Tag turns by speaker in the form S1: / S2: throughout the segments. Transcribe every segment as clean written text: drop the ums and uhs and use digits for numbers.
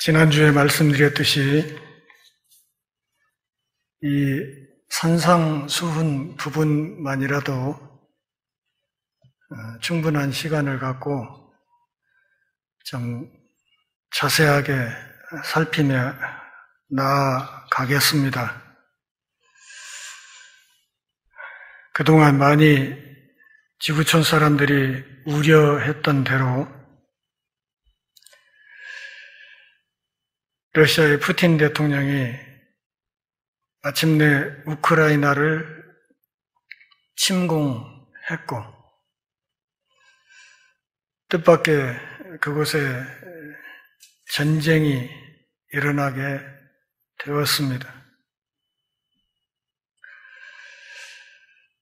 S1: 지난주에 말씀드렸듯이 이 산상수훈 부분만이라도 충분한 시간을 갖고 좀 자세하게 살피며 나아가겠습니다. 그동안 많이 지구촌 사람들이 우려했던 대로 러시아의 푸틴 대통령이 마침내 우크라이나를 침공했고 뜻밖의 그곳에 전쟁이 일어나게 되었습니다.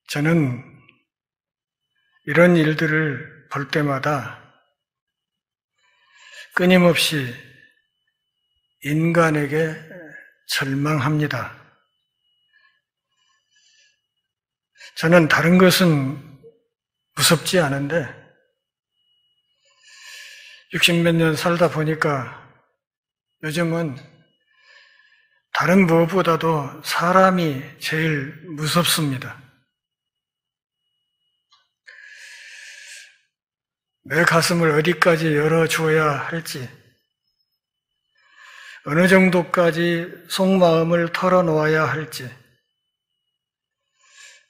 S1: 저는 이런 일들을 볼 때마다 끊임없이 인간에게 절망합니다. 저는 다른 것은 무섭지 않은데 60몇 년 살다 보니까 요즘은 다른 무엇보다도 사람이 제일 무섭습니다. 내 가슴을 어디까지 열어줘야 할지, 어느 정도까지 속마음을 털어놓아야 할지,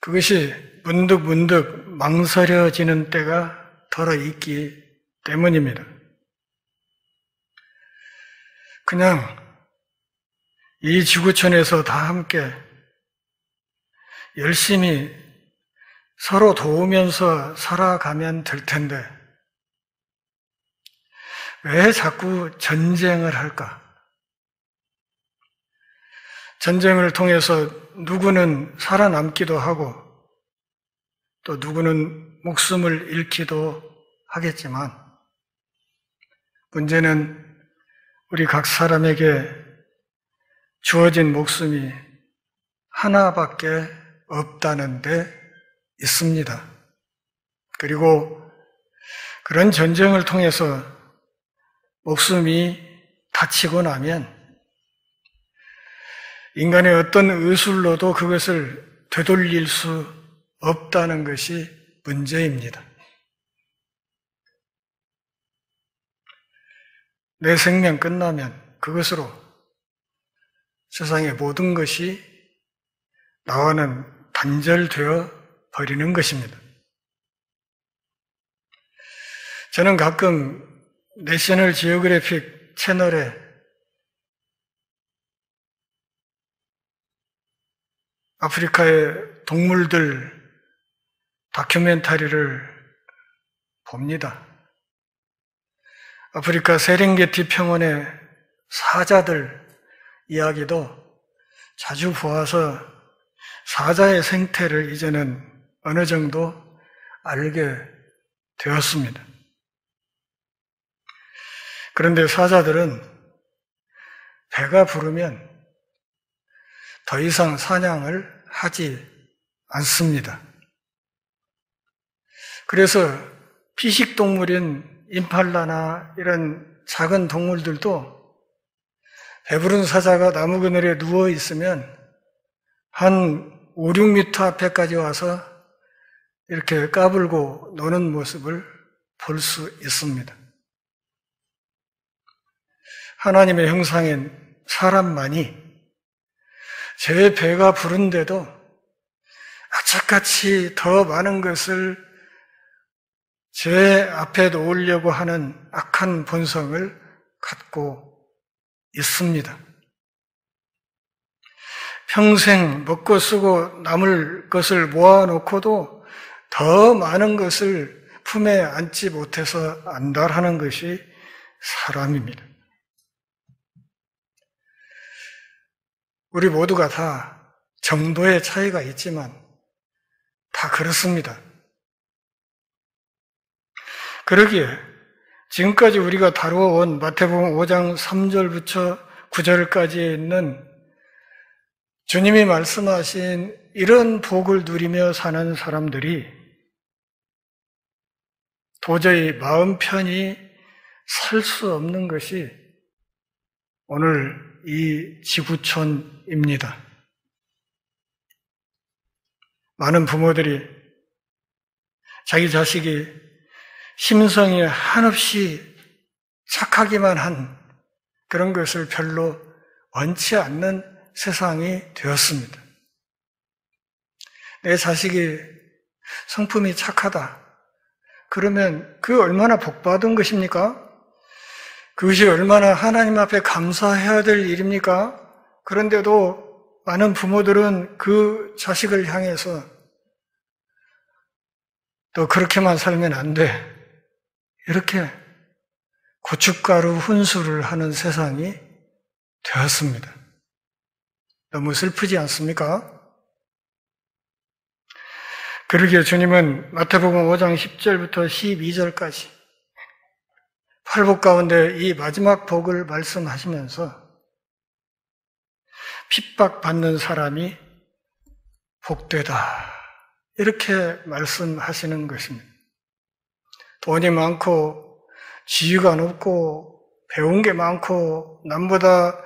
S1: 그것이 문득 망설여지는 때가 덜어 있기 때문입니다. 그냥 이 지구촌에서 다 함께 열심히 서로 도우면서 살아가면 될 텐데 왜 자꾸 전쟁을 할까? 전쟁을 통해서 누구는 살아남기도 하고 또 누구는 목숨을 잃기도 하겠지만 문제는 우리 각 사람에게 주어진 목숨이 하나밖에 없다는 데 있습니다. 그리고 그런 전쟁을 통해서 목숨이 다치고 나면 인간의 어떤 의술로도 그것을 되돌릴 수 없다는 것이 문제입니다. 내 생명 끝나면 그것으로 세상의 모든 것이 나와는 단절되어 버리는 것입니다. 저는 가끔 내셔널 지오그래픽 채널에 아프리카의 동물들 다큐멘터리를 봅니다. 아프리카 세렝게티 평원의 사자들 이야기도 자주 보아서 사자의 생태를 이제는 어느 정도 알게 되었습니다. 그런데 사자들은 배가 부르면 더 이상 사냥을 하지 않습니다. 그래서 피식동물인 임팔라나 이런 작은 동물들도 배부른 사자가 나무 그늘에 누워 있으면 한 5, 6m 앞에까지 와서 이렇게 까불고 노는 모습을 볼 수 있습니다. 하나님의 형상인 사람만이 제 배가 부른데도 악착같이 더 많은 것을 제 앞에 놓으려고 하는 악한 본성을 갖고 있습니다. 평생 먹고 쓰고 남을 것을 모아놓고도 더 많은 것을 품에 안지 못해서 안달하는 것이 사람입니다. 우리 모두가 다 정도의 차이가 있지만 다 그렇습니다. 그러기에 지금까지 우리가 다루어온 마태복음 5장 3절부터 9절까지에 있는 주님이 말씀하신 이런 복을 누리며 사는 사람들이 도저히 마음 편히 살 수 없는 것이 오늘 이 지구촌입니다. 많은 부모들이 자기 자식이 심성이 한없이 착하기만 한 그런 것을 별로 원치 않는 세상이 되었습니다. 내 자식이 성품이 착하다. 그러면 그 얼마나 복받은 것입니까? 그것이 얼마나 하나님 앞에 감사해야 될 일입니까? 그런데도 많은 부모들은 그 자식을 향해서 너 그렇게만 살면 안 돼. 이렇게 고춧가루 훈수를 하는 세상이 되었습니다. 너무 슬프지 않습니까? 그러기에 주님은 마태복음 5장 10절부터 12절까지 팔복 가운데 이 마지막 복을 말씀하시면서 핍박받는 사람이 복되다. 이렇게 말씀하시는 것입니다. 돈이 많고 지위가 높고 배운 게 많고 남보다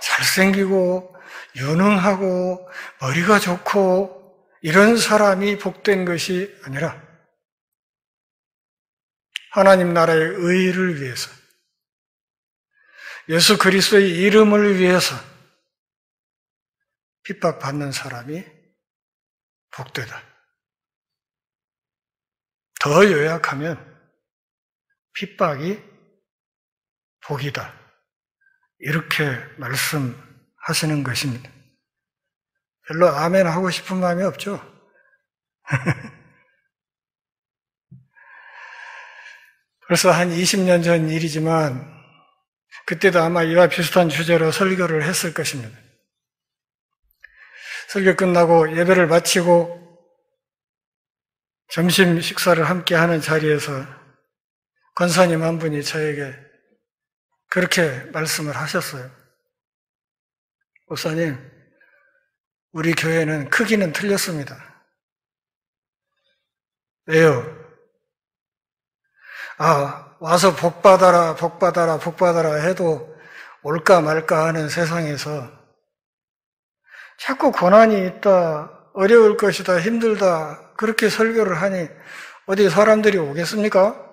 S1: 잘생기고 유능하고 머리가 좋고 이런 사람이 복된 것이 아니라 하나님 나라의 의의를 위해서 예수 그리스도의 이름을 위해서 핍박받는 사람이 복되다. 더 요약하면 핍박이 복이다. 이렇게 말씀하시는 것입니다. 별로 아멘 하고 싶은 마음이 없죠? 벌써 한 20년 전 일이지만 그때도 아마 이와 비슷한 주제로 설교를 했을 것입니다. 설교 끝나고 예배를 마치고 점심 식사를 함께 하는 자리에서 권사님 한 분이 저에게 그렇게 말씀을 하셨어요. 목사님, 우리 교회는 크기는 틀렸습니다. 왜요? 와서 복 받아라, 복 받아라, 복 받아라 해도 올까 말까 하는 세상에서 자꾸 고난이 있다, 어려울 것이다, 힘들다, 그렇게 설교를 하니 어디 사람들이 오겠습니까?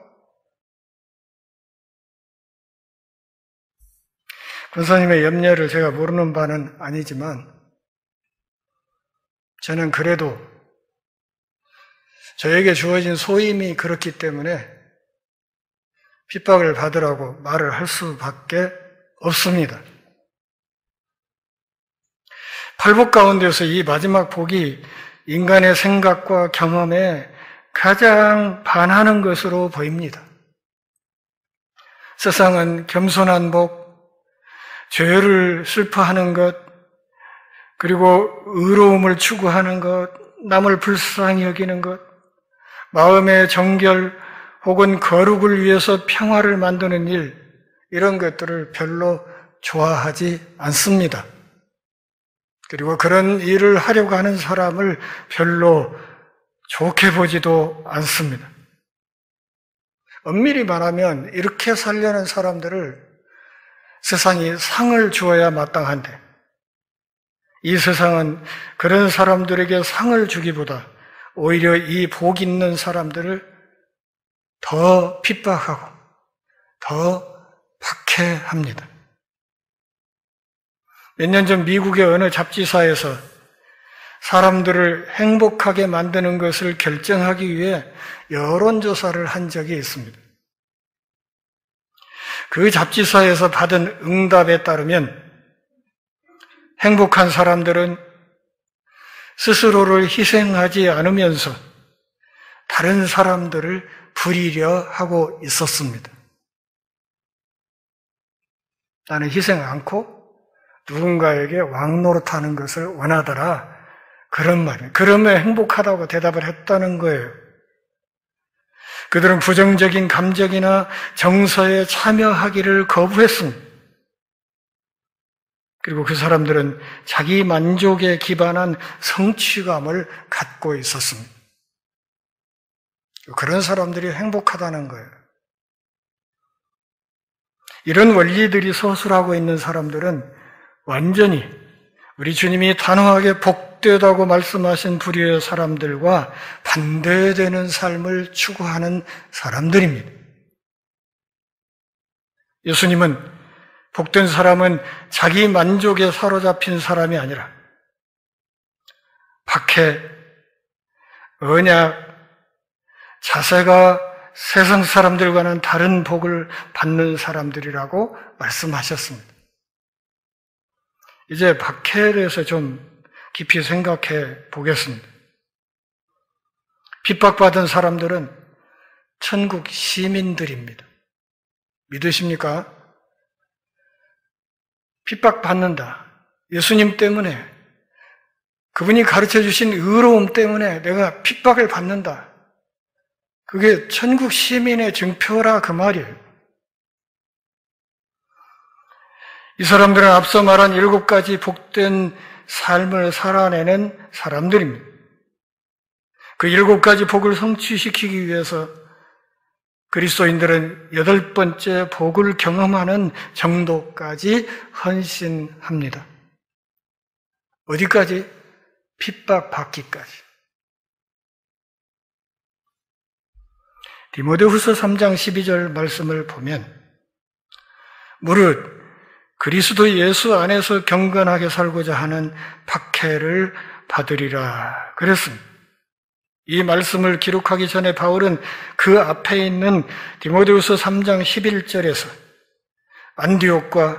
S1: 권사님의 염려를 제가 모르는 바는 아니지만 저는 그래도 저에게 주어진 소임이 그렇기 때문에 핍박을 받으라고 말을 할 수밖에 없습니다. 팔복 가운데서 이 마지막 복이 인간의 생각과 경험에 가장 반하는 것으로 보입니다. 세상은 겸손한 복, 죄를 슬퍼하는 것, 그리고 의로움을 추구하는 것, 남을 불쌍히 여기는 것, 마음의 정결 혹은 거룩을 위해서 평화를 만드는 일, 이런 것들을 별로 좋아하지 않습니다. 그리고 그런 일을 하려고 하는 사람을 별로 좋게 보지도 않습니다. 엄밀히 말하면 이렇게 살려는 사람들을 세상이 상을 주어야 마땅한데 이 세상은 그런 사람들에게 상을 주기보다 오히려 이 복 있는 사람들을 더 핍박하고 더 박해합니다. 몇 년 전 미국의 어느 잡지사에서 사람들을 행복하게 만드는 것을 결정하기 위해 여론조사를 한 적이 있습니다. 그 잡지사에서 받은 응답에 따르면 행복한 사람들은 스스로를 희생하지 않으면서 다른 사람들을 부리려 하고 있었습니다. 나는 희생 않고 누군가에게 왕노릇하는 것을 원하더라. 그런 말이에요. 그러면 행복하다고 대답을 했다는 거예요. 그들은 부정적인 감정이나 정서에 참여하기를 거부했습니다. 그리고 그 사람들은 자기 만족에 기반한 성취감을 갖고 있었습니다. 그런 사람들이 행복하다는 거예요. 이런 원리들이 서술하고 있는 사람들은 완전히 우리 주님이 단호하게 복되다고 말씀하신 부류의 사람들과 반대되는 삶을 추구하는 사람들입니다. 예수님은 복된 사람은 자기 만족에 사로잡힌 사람이 아니라 박해, 언약, 자세가 세상 사람들과는 다른 복을 받는 사람들이라고 말씀하셨습니다. 이제 박해에 대해서 좀 깊이 생각해 보겠습니다. 핍박받은 사람들은 천국 시민들입니다. 믿으십니까? 핍박받는다. 예수님 때문에, 그분이 가르쳐 주신 의로움 때문에 내가 핍박을 받는다. 그게 천국 시민의 증표라 그 말이에요. 이 사람들은 앞서 말한 7가지 복된 삶을 살아내는 사람들입니다. 그 7가지 복을 성취시키기 위해서 그리스도인들은 8번째 복을 경험하는 정도까지 헌신합니다. 어디까지? 핍박받기까지. 디모데후서 3장 12절 말씀을 보면 무릇 그리스도 예수 안에서 경건하게 살고자 하는 박해를 받으리라 그랬습니다. 이 말씀을 기록하기 전에 바울은 그 앞에 있는 디모데후서 3장 11절에서 안디옥과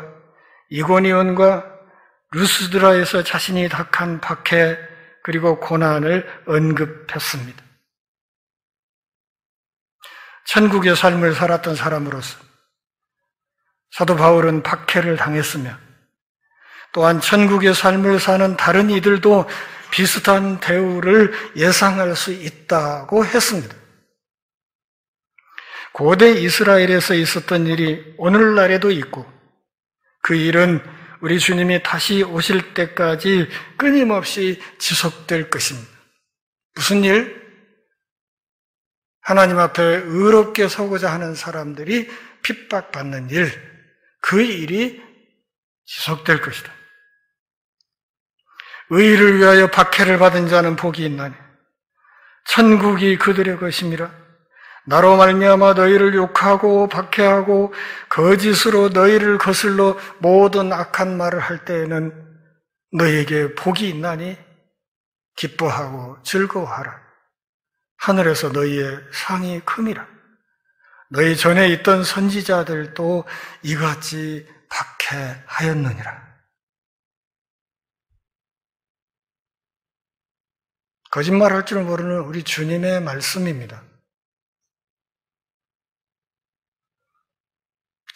S1: 이고니온과 루스드라에서 자신이 닥한 박해 그리고 고난을 언급했습니다. 천국의 삶을 살았던 사람으로서 사도 바울은 박해를 당했으며 또한 천국의 삶을 사는 다른 이들도 비슷한 대우를 예상할 수 있다고 했습니다. 고대 이스라엘에서 있었던 일이 오늘날에도 있고 그 일은 우리 주님이 다시 오실 때까지 끊임없이 지속될 것입니다. 무슨 일? 하나님 앞에 의롭게 서고자 하는 사람들이 핍박받는 일, 그 일이 지속될 것이다. 의를 위하여 박해를 받은 자는 복이 있나니 천국이 그들의 것임이라. 나로 말미암아 너희를 욕하고 박해하고 거짓으로 너희를 거슬러 모든 악한 말을 할 때에는 너희에게 복이 있나니 기뻐하고 즐거워하라. 하늘에서 너희의 상이 큼이라. 너희 전에 있던 선지자들도 이같이 박해하였느니라. 거짓말할 줄 모르는 우리 주님의 말씀입니다.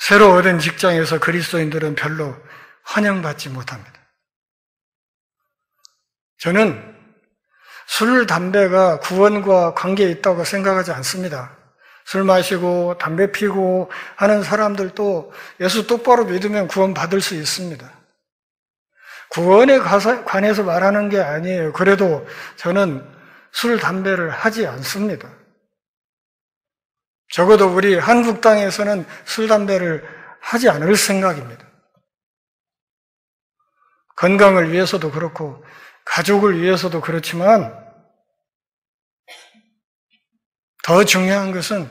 S1: 새로 얻은 직장에서 그리스도인들은 별로 환영받지 못합니다. 저는 술, 담배가 구원과 관계에 있다고 생각하지 않습니다. 술 마시고 담배 피고 하는 사람들도 예수 똑바로 믿으면 구원 받을 수 있습니다. 구원에 관해서 말하는 게 아니에요. 그래도 저는 술, 담배를 하지 않습니다. 적어도 우리 한국 땅에서는 술, 담배를 하지 않을 생각입니다. 건강을 위해서도 그렇고 가족을 위해서도 그렇지만 더 중요한 것은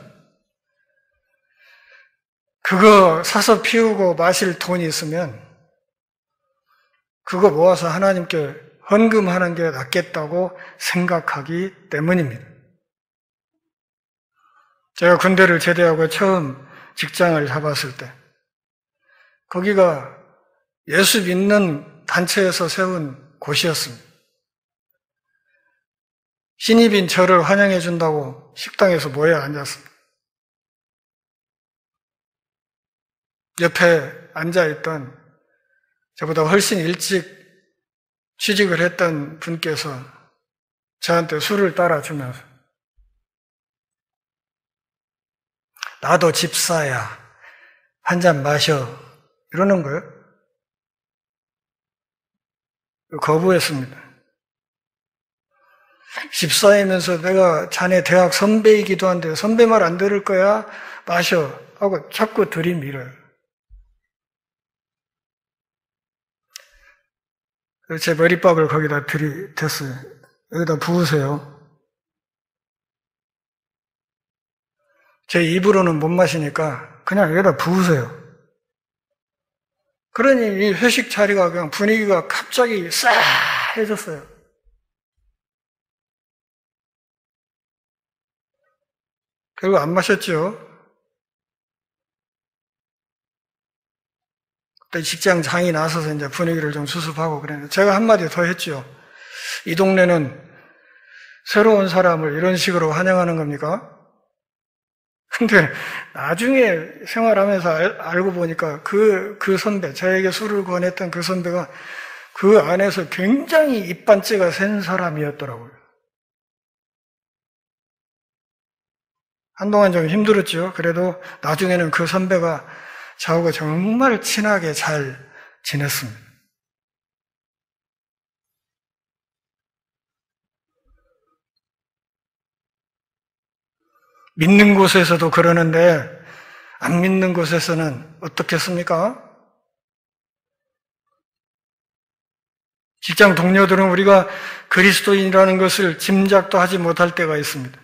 S1: 그거 사서 피우고 마실 돈이 있으면 그거 모아서 하나님께 헌금하는 게 낫겠다고 생각하기 때문입니다. 제가 군대를 제대하고 처음 직장을 잡았을 때 거기가 예수 믿는 단체에서 세운 곳이었습니다. 신입인 저를 환영해 준다고 식당에서 모여 앉았습니다. 옆에 앉아있던 저보다 훨씬 일찍 취직을 했던 분께서 저한테 술을 따라주면서 나도 집사야, 한 잔 마셔 이러는 거예요. 거부했습니다. 집사이면서 내가 자네 대학 선배이기도 한데 선배 말 안 들을 거야? 마셔 하고 자꾸 들이밀어요. 제 머리박을 거기다 들이댔어요. 여기다 부으세요. 제 입으로는 못 마시니까 그냥 여기다 부으세요. 그러니 이 회식 자리가 그냥 분위기가 갑자기 싸해졌어요. 결국 안 마셨죠. 그때 직장장이 나서서 이제 분위기를 좀 수습하고 그랬는데 제가 한마디 더 했죠. 이 동네는 새로운 사람을 이런 식으로 환영하는 겁니까? 근데 나중에 생활하면서 알고 보니까 그 선배, 저에게 술을 권했던 그 선배가 그 안에서 굉장히 입반째가 센 사람이었더라고요. 한동안 좀 힘들었죠. 그래도 나중에는 그 선배가 저하고 정말 친하게 잘 지냈습니다. 믿는 곳에서도 그러는데 안 믿는 곳에서는 어떻겠습니까? 직장 동료들은 우리가 그리스도인이라는 것을 짐작도 하지 못할 때가 있습니다.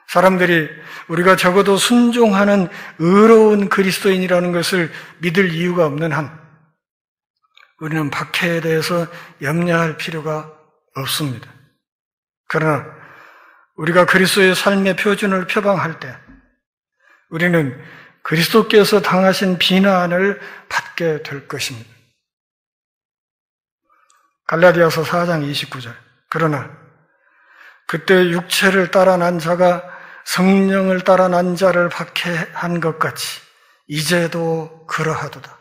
S1: 사람들이 우리가 적어도 순종하는 의로운 그리스도인이라는 것을 믿을 이유가 없는 한 우리는 박해에 대해서 염려할 필요가 없습니다. 그러나 우리가 그리스도의 삶의 표준을 표방할 때 우리는 그리스도께서 당하신 비난을 받게 될 것입니다. 갈라디아서 4장 29절. 그러나 그때 육체를 따라 난 자가 성령을 따라 난 자를 박해한 것 같이 이제도 그러하도다.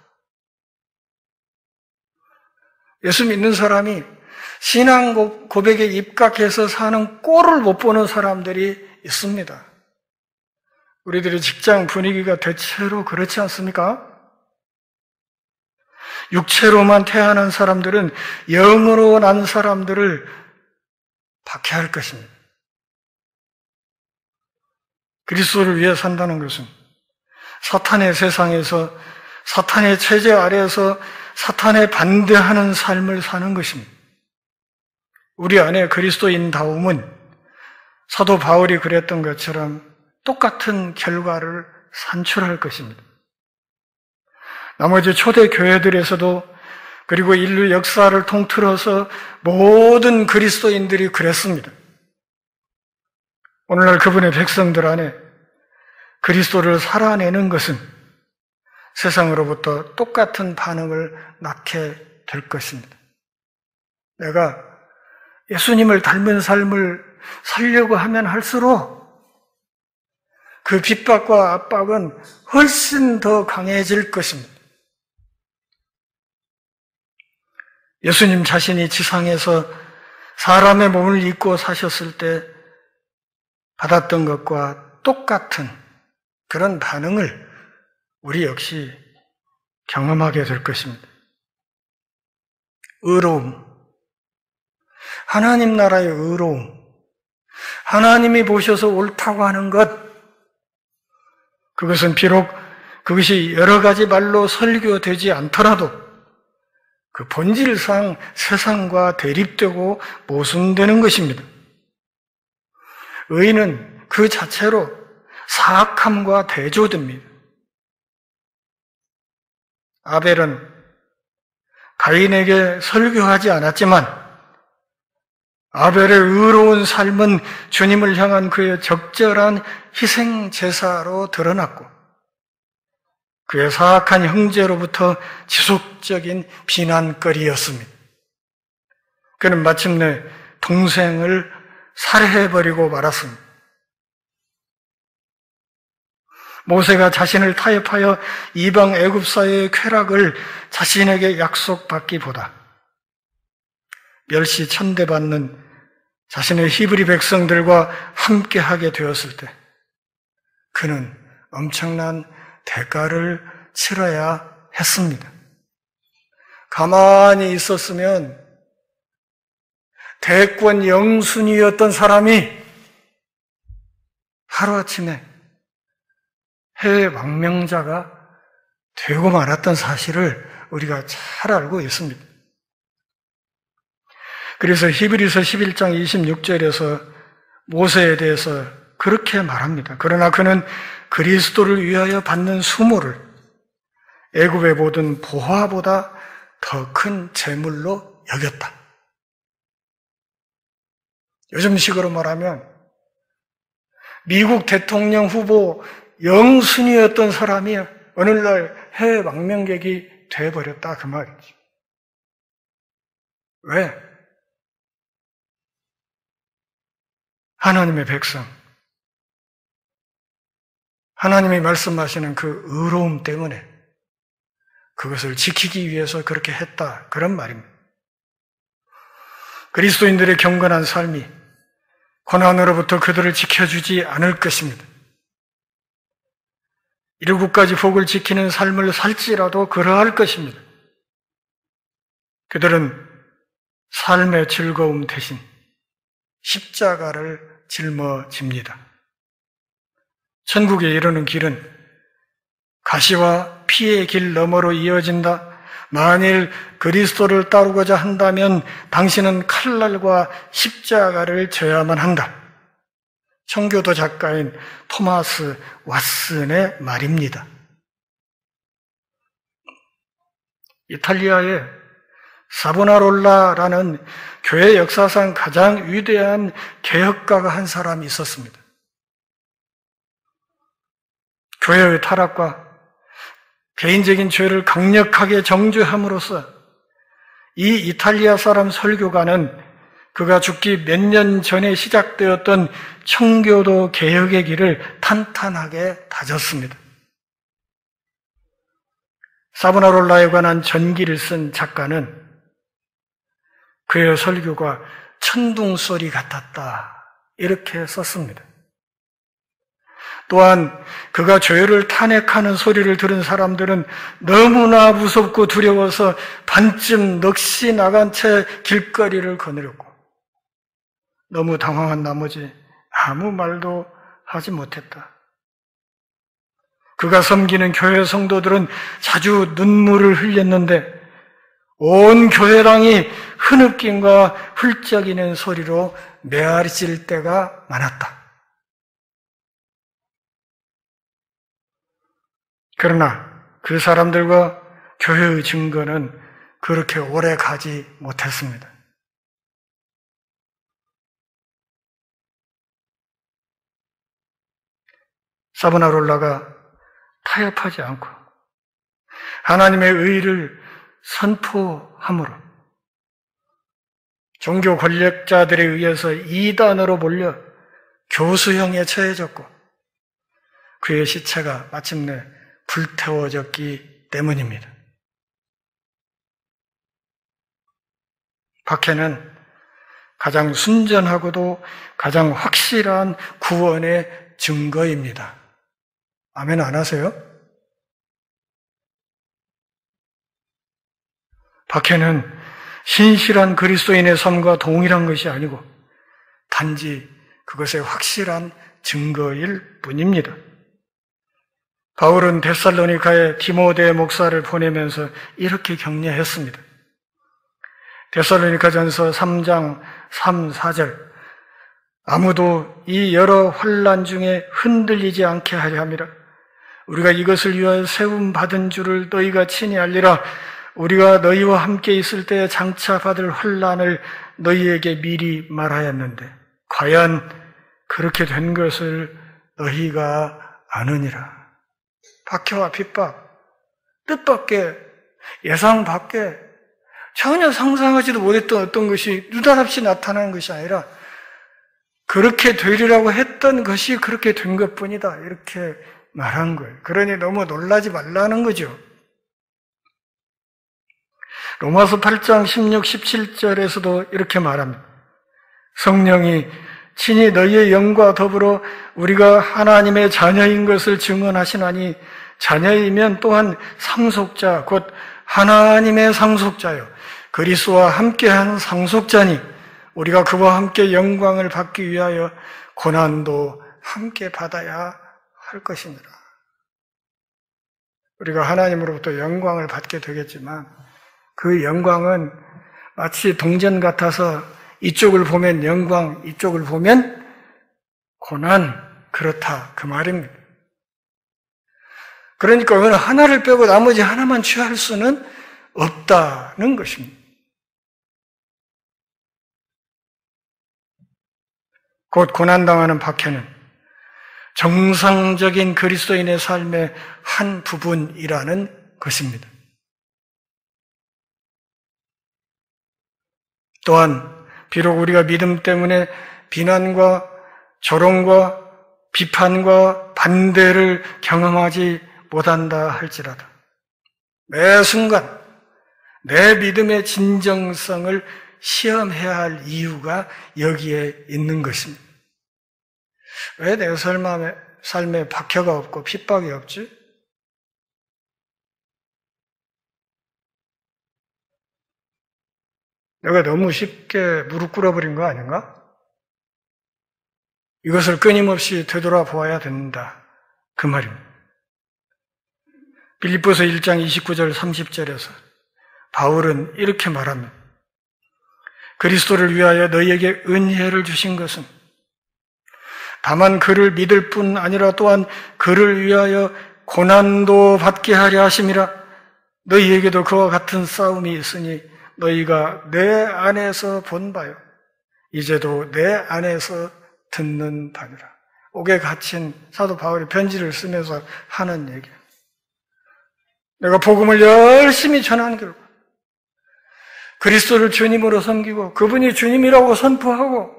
S1: 예수 믿는 사람이 신앙 고백에 입각해서 사는 꼴을 못 보는 사람들이 있습니다. 우리들의 직장 분위기가 대체로 그렇지 않습니까? 육체로만 태어난 사람들은 영으로 난 사람들을 박해할 것입니다. 그리스도를 위해 산다는 것은 사탄의 세상에서 사탄의 체제 아래에서 사탄에 반대하는 삶을 사는 것입니다. 우리 안에 그리스도인다움은 사도 바울이 그랬던 것처럼 똑같은 결과를 산출할 것입니다. 나머지 초대 교회들에서도 그리고 인류 역사를 통틀어서 모든 그리스도인들이 그랬습니다. 오늘날 그분의 백성들 안에 그리스도를 살아내는 것은 세상으로부터 똑같은 반응을 낳게 될 것입니다. 내가 예수님을 닮은 삶을 살려고 하면 할수록 그 핍박과 압박은 훨씬 더 강해질 것입니다. 예수님 자신이 지상에서 사람의 몸을 입고 사셨을 때 받았던 것과 똑같은 그런 반응을 우리 역시 경험하게 될 것입니다. 의로움, 하나님 나라의 의로움, 하나님이 보셔서 옳다고 하는 것, 그것은 비록 그것이 여러 가지 말로 설교되지 않더라도 그 본질상 세상과 대립되고 모순되는 것입니다. 의인은 그 자체로 사악함과 대조됩니다. 아벨은 가인에게 설교하지 않았지만 아벨의 의로운 삶은 주님을 향한 그의 적절한 희생 제사로 드러났고 그의 사악한 형제로부터 지속적인 비난거리였습니다. 그는 마침내 동생을 살해해버리고 말았습니다. 모세가 자신을 타협하여 이방 애굽사의 쾌락을 자신에게 약속받기보다 멸시 천대받는 자신의 히브리 백성들과 함께하게 되었을 때 그는 엄청난 대가를 치러야 했습니다. 가만히 있었으면 대권 영순이었던 사람이 하루아침에 해외 망명자가 되고 말았던 사실을 우리가 잘 알고 있습니다. 그래서 히브리서 11장 26절에서 모세에 대해서 그렇게 말합니다. 그러나 그는 그리스도를 위하여 받는 수모를 애굽의 모든 보화보다 더 큰 재물로 여겼다. 요즘식으로 말하면 미국 대통령 후보 영순위였던 사람이 오늘날 해외 망명객이 돼버렸다 그 말이지. 왜? 하나님의 백성, 하나님이 말씀하시는 그 의로움 때문에 그것을 지키기 위해서 그렇게 했다 그런 말입니다. 그리스도인들의 경건한 삶이 고난으로부터 그들을 지켜주지 않을 것입니다. 일곱 가지 복을 지키는 삶을 살지라도 그러할 것입니다. 그들은 삶의 즐거움 대신 십자가를 짊어집니다. 천국에 이르는 길은 가시와 피의 길 너머로 이어진다. 만일 그리스도를 따르고자 한다면 당신은 칼날과 십자가를 져야만 한다. 청교도 작가인 토마스 왓슨의 말입니다. 이탈리아에 사보나롤라라는 교회 역사상 가장 위대한 개혁가가 한 사람이 있었습니다. 교회의 타락과 개인적인 죄를 강력하게 정죄함으로써 이 이탈리아 사람 설교가는 그가 죽기 몇 년 전에 시작되었던 청교도 개혁의 길을 탄탄하게 다졌습니다. 사보나롤라에 관한 전기를 쓴 작가는 그의 설교가 천둥소리 같았다 이렇게 썼습니다. 또한 그가 죄를 탄핵하는 소리를 들은 사람들은 너무나 무섭고 두려워서 반쯤 넋이 나간 채 길거리를 거느렸고 너무 당황한 나머지 아무 말도 하지 못했다. 그가 섬기는 교회 성도들은 자주 눈물을 흘렸는데 온 교회당이 흐느낌과 훌쩍이는 소리로 메아리칠 때가 많았다. 그러나 그 사람들과 교회의 증거는 그렇게 오래 가지 못했습니다. 사보나롤라가 타협하지 않고 하나님의 의를 선포함으로 종교 권력자들에 의해서 이단으로 몰려 교수형에 처해졌고 그의 시체가 마침내 불태워졌기 때문입니다. 박해는 가장 순전하고도 가장 확실한 구원의 증거입니다. 아멘 안 하세요? 박해는 신실한 그리스도인의 삶과 동일한 것이 아니고 단지 그것의 확실한 증거일 뿐입니다. 바울은 데살로니가에 디모데 목사를 보내면서 이렇게 격려했습니다. 데살로니가전서 3장 3, 4절 아무도 이 여러 환난 중에 흔들리지 않게 하려 함이라. 우리가 이것을 위하여 세움받은 줄을 너희가 친히 알리라. 우리가 너희와 함께 있을 때 장차 받을 환난을 너희에게 미리 말하였는데 과연 그렇게 된 것을 너희가 아느니라. 박해와 핍박, 뜻밖의, 예상 밖에 전혀 상상하지도 못했던 어떤 것이 느닷없이 나타나는 것이 아니라 그렇게 되리라고 했던 것이 그렇게 된 것뿐이다. 이렇게 말한 거예요. 그러니 너무 놀라지 말라는 거죠. 로마서 8장 16, 17절에서도 이렇게 말합니다. 성령이 친히 너희의 영과 더불어 우리가 하나님의 자녀인 것을 증언하시나니 자녀이면 또한 상속자 곧 하나님의 상속자요 그리스도와 함께한 상속자니 우리가 그와 함께 영광을 받기 위하여 고난도 함께 받아야 할 것이니라. 우리가 하나님으로부터 영광을 받게 되겠지만 그 영광은 마치 동전 같아서 이쪽을 보면 영광, 이쪽을 보면 고난, 그렇다 그 말입니다. 그러니까 어느 하나를 빼고 나머지 하나만 취할 수는 없다는 것입니다. 곧 고난당하는 박해는 정상적인 그리스도인의 삶의 한 부분이라는 것입니다. 또한 비록 우리가 믿음 때문에 비난과 조롱과 비판과 반대를 경험하지 못한다 할지라도 매 순간 내 믿음의 진정성을 시험해야 할 이유가 여기에 있는 것입니다. 왜 내 삶에 박해가 없고 핍박이 없지? 내가 너무 쉽게 무릎 꿇어버린 거 아닌가? 이것을 끊임없이 되돌아보아야 된다. 그 말입니다. 빌립보서 1장 29절 30절에서 바울은 이렇게 말합니다. 그리스도를 위하여 너희에게 은혜를 주신 것은 다만 그를 믿을 뿐 아니라 또한 그를 위하여 고난도 받게 하려 하심이라. 너희에게도 그와 같은 싸움이 있으니 너희가 내 안에서 본 바요 이제도 내 안에서 듣는 바니라. 옥에 갇힌 사도 바울이 편지를 쓰면서 하는 얘기예요. 내가 복음을 열심히 전한 결과 그리스도를 주님으로 섬기고 그분이 주님이라고 선포하고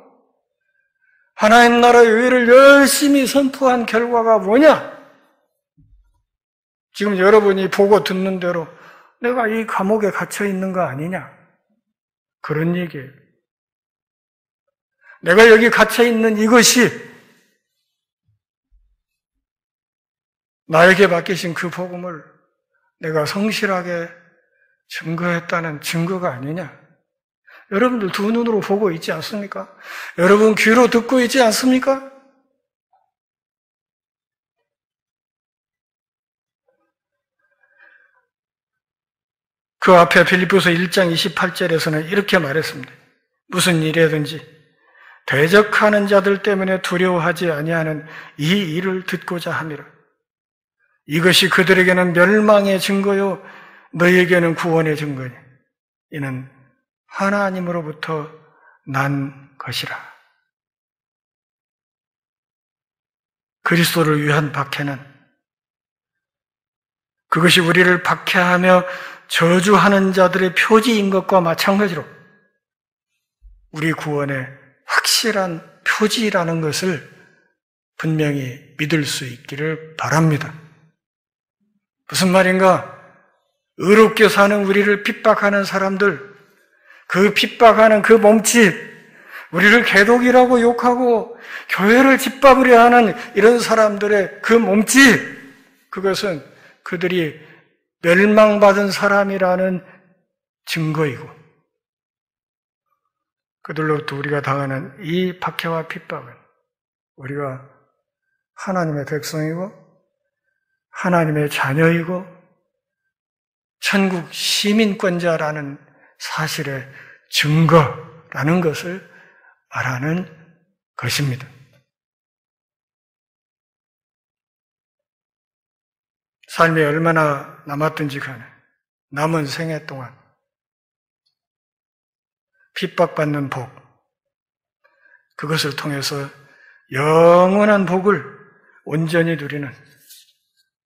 S1: 하나님 나라의 의를 열심히 선포한 결과가 뭐냐? 지금 여러분이 보고 듣는 대로 내가 이 감옥에 갇혀 있는 거 아니냐? 그런 얘기예요. 내가 여기 갇혀 있는 이것이 나에게 맡기신 그 복음을 내가 성실하게 증거했다는 증거가 아니냐? 여러분들 두 눈으로 보고 있지 않습니까? 여러분 귀로 듣고 있지 않습니까? 그 앞에 빌립보서 1장 28절에서는 이렇게 말했습니다. 무슨 일이든지 대적하는 자들 때문에 두려워하지 아니하는 이 일을 듣고자 함이라. 이것이 그들에게는 멸망의 증거요 너희에게는 구원의 증거니 이는 하나님으로부터 난 것이라. 그리스도를 위한 박해는 그것이 우리를 박해하며 저주하는 자들의 표지인 것과 마찬가지로 우리 구원의 확실한 표지라는 것을 분명히 믿을 수 있기를 바랍니다. 무슨 말인가? 의롭게 사는 우리를 핍박하는 사람들, 그 핍박하는 그 몸짓, 우리를 개독이라고 욕하고 교회를 짓밟으려 하는 이런 사람들의 그 몸짓, 그것은 그들이 멸망받은 사람이라는 증거이고 그들로부터 우리가 당하는 이 박해와 핍박은 우리가 하나님의 백성이고 하나님의 자녀이고 천국 시민권자라는 사실의 증거라는 것을 말하는 것입니다. 삶이 얼마나 남았든지 간에 남은 생애 동안 핍박받는 복, 그것을 통해서 영원한 복을 온전히 누리는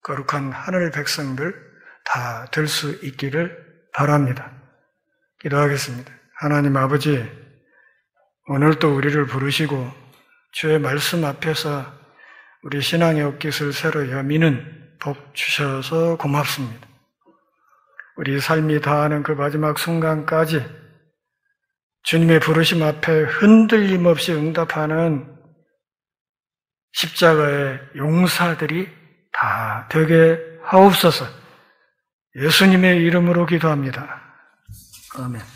S1: 거룩한 하늘 백성들 다 될 수 있기를 바랍니다. 기도하겠습니다. 하나님 아버지, 오늘도 우리를 부르시고 주의 말씀 앞에서 우리 신앙의 옷깃을 새로 여미는 복 주셔서 고맙습니다. 우리 삶이 다하는 그 마지막 순간까지 주님의 부르심 앞에 흔들림 없이 응답하는 십자가의 용사들이 다 되게 하옵소서. 예수님의 이름으로 기도합니다. 아멘.